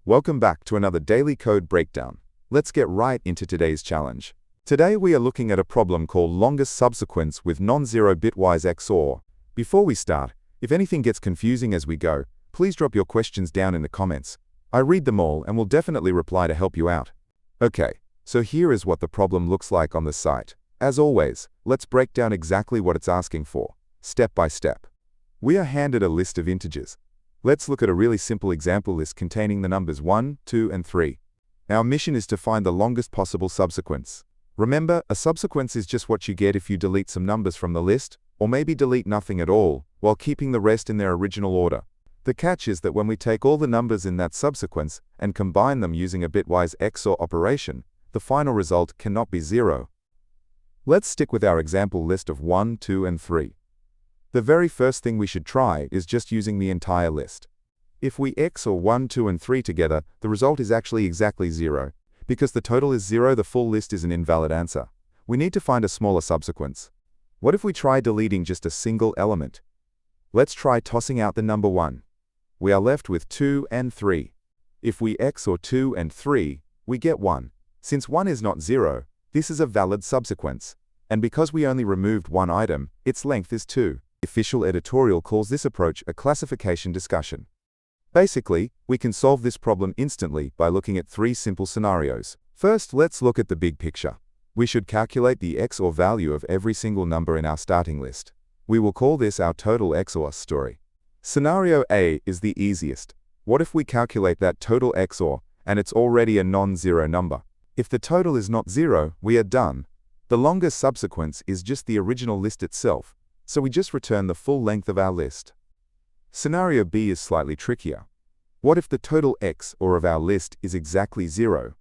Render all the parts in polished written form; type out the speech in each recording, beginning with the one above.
Welcome back to another daily code breakdown. Let's get right into today's challenge. Today we are looking at a problem called longest subsequence with non-zero bitwise XOR. Before we start, if anything gets confusing as we go, please drop your questions down in the comments. I read them all and will definitely reply to help you out. Okay, so here is what the problem looks like on the site. As always, let's break down exactly what it's asking for, step by step. We are handed a list of integers. Let's look at a really simple example list containing the numbers 1, 2, and 3. Our mission is to find the longest possible subsequence. Remember, a subsequence is just what you get if you delete some numbers from the list, or maybe delete nothing at all, while keeping the rest in their original order. The catch is that when we take all the numbers in that subsequence and combine them using a bitwise XOR operation, the final result cannot be 0. Let's stick with our example list of 1, 2, and 3. The very first thing we should try is just using the entire list. If we XOR 1, 2, and 3 together, the result is actually exactly 0. Because the total is 0, the full list is an invalid answer. We need to find a smaller subsequence. What if we try deleting just a single element? Let's try tossing out the number 1. We are left with 2 and 3. If we XOR 2 and 3, we get 1. Since 1 is not 0, this is a valid subsequence. And because we only removed one item, its length is 2. The official editorial calls this approach a classification discussion. Basically, we can solve this problem instantly by looking at 3 simple scenarios. First, let's look at the big picture. We should calculate the XOR value of every single number in our starting list. We will call this our total XOR story. Scenario A is the easiest. What if we calculate that total XOR and it's already a non-zero number? If the total is not 0, we are done. The longest subsequence is just the original list itself, so we just return the full length of our list. Scenario B is slightly trickier. What if the total XOR of our list is exactly 0?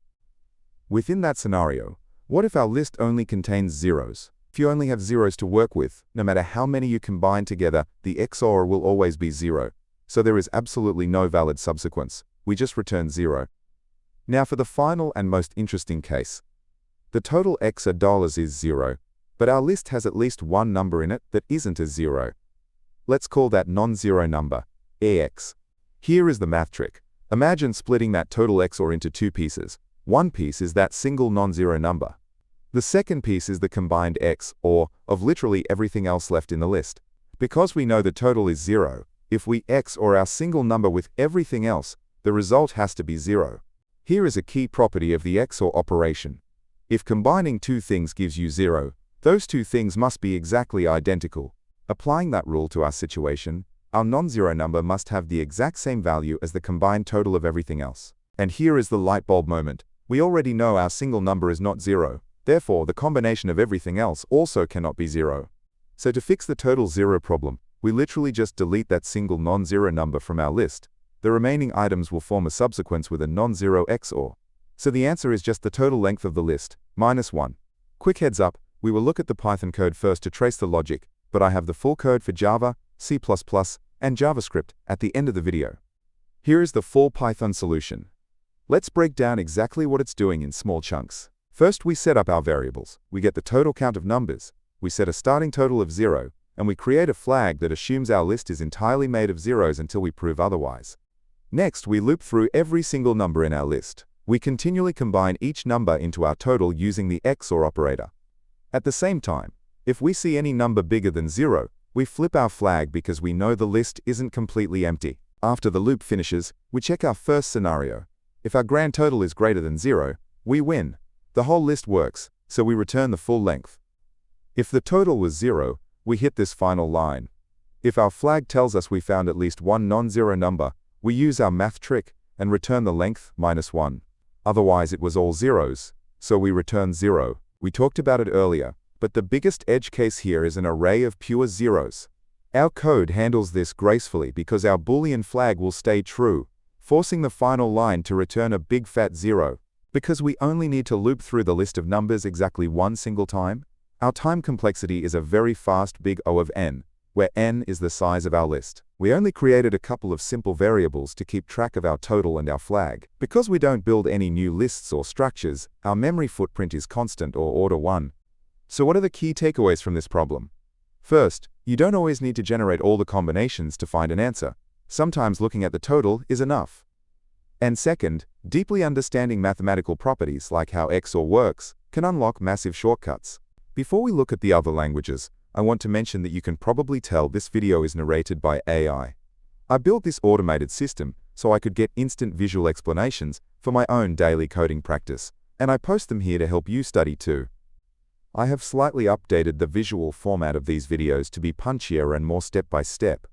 Within that scenario, what if our list only contains zeros? If you only have zeros to work with, no matter how many you combine together, the XOR will always be 0. So there is absolutely no valid subsequence. We just return 0. Now for the final and most interesting case. The total $XOR is 0. But our list has at least one number in it that isn't a 0. Let's call that non-zero number, AX. Here is the math trick. Imagine splitting that total XOR into 2 pieces. One piece is that single non-zero number. The second piece is the combined XOR of literally everything else left in the list. Because we know the total is 0, if we XOR our single number with everything else, the result has to be 0. Here is a key property of the XOR operation. If combining 2 things gives you 0, those 2 things must be exactly identical. Applying that rule to our situation, our non-zero number must have the exact same value as the combined total of everything else. And here is the light bulb moment. We already know our single number is not 0. Therefore, the combination of everything else also cannot be 0. So to fix the total 0 problem, we literally just delete that single non-zero number from our list. The remaining items will form a subsequence with a non-zero XOR. So the answer is just the total length of the list, minus 1. Quick heads up. We will look at the Python code first to trace the logic, but I have the full code for Java, C++, and JavaScript at the end of the video. Here is the full Python solution. Let's break down exactly what it's doing in small chunks. First, we set up our variables. We get the total count of numbers. We set a starting total of 0, and we create a flag that assumes our list is entirely made of zeros until we prove otherwise. Next, we loop through every single number in our list. We continually combine each number into our total using the XOR operator. At the same time, if we see any number bigger than 0, we flip our flag because we know the list isn't completely empty. After the loop finishes, we check our first scenario. If our grand total is greater than 0, we win. The whole list works, so we return the full length. If the total was 0, we hit this final line. If our flag tells us we found at least one non-zero number, we use our math trick and return the length, minus 1. Otherwise it was all zeros, so we return 0. We talked about it earlier, but the biggest edge case here is an array of pure zeros. Our code handles this gracefully because our Boolean flag will stay true, forcing the final line to return a big fat 0. Because we only need to loop through the list of numbers exactly one single time, our time complexity is a very fast big O of n, where n is the size of our list. We only created a couple of simple variables to keep track of our total and our flag. Because we don't build any new lists or structures, our memory footprint is constant or order 1. So what are the key takeaways from this problem? First, you don't always need to generate all the combinations to find an answer. Sometimes looking at the total is enough. And second, deeply understanding mathematical properties like how XOR works can unlock massive shortcuts. Before we look at the other languages, I want to mention that you can probably tell this video is narrated by AI. I built this automated system so I could get instant visual explanations for my own daily coding practice, and I post them here to help you study too. I have slightly updated the visual format of these videos to be punchier and more step-by-step.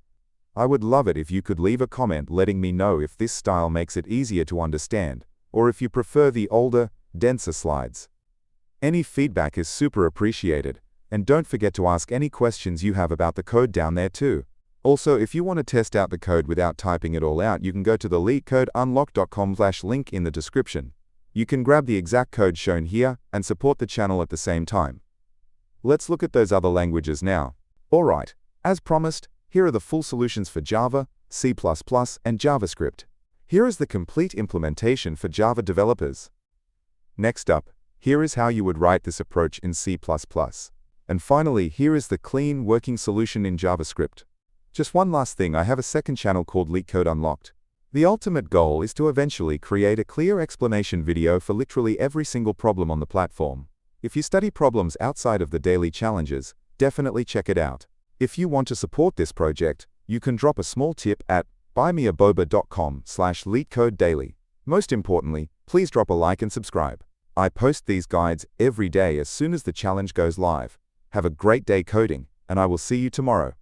I would love it if you could leave a comment letting me know if this style makes it easier to understand, or if you prefer the older, denser slides. Any feedback is super appreciated, and don't forget to ask any questions you have about the code down there too. Also, if you want to test out the code without typing it all out, you can go to the leetcodeunlock.com link in the description. You can grab the exact code shown here and support the channel at the same time. Let's look at those other languages now. Alright, as promised, here are the full solutions for Java, C++, and JavaScript. Here is the complete implementation for Java developers. Next up, here is how you would write this approach in C++. And finally, here is the clean, working solution in JavaScript. Just one last thing, I have a second channel called Leetcode Unlocked. The ultimate goal is to eventually create a clear explanation video for literally every single problem on the platform. If you study problems outside of the daily challenges, definitely check it out. If you want to support this project, you can drop a small tip at buymeaboba.com/leetcodedaily. Most importantly, please drop a like and subscribe. I post these guides every day as soon as the challenge goes live. Have a great day coding, and I will see you tomorrow.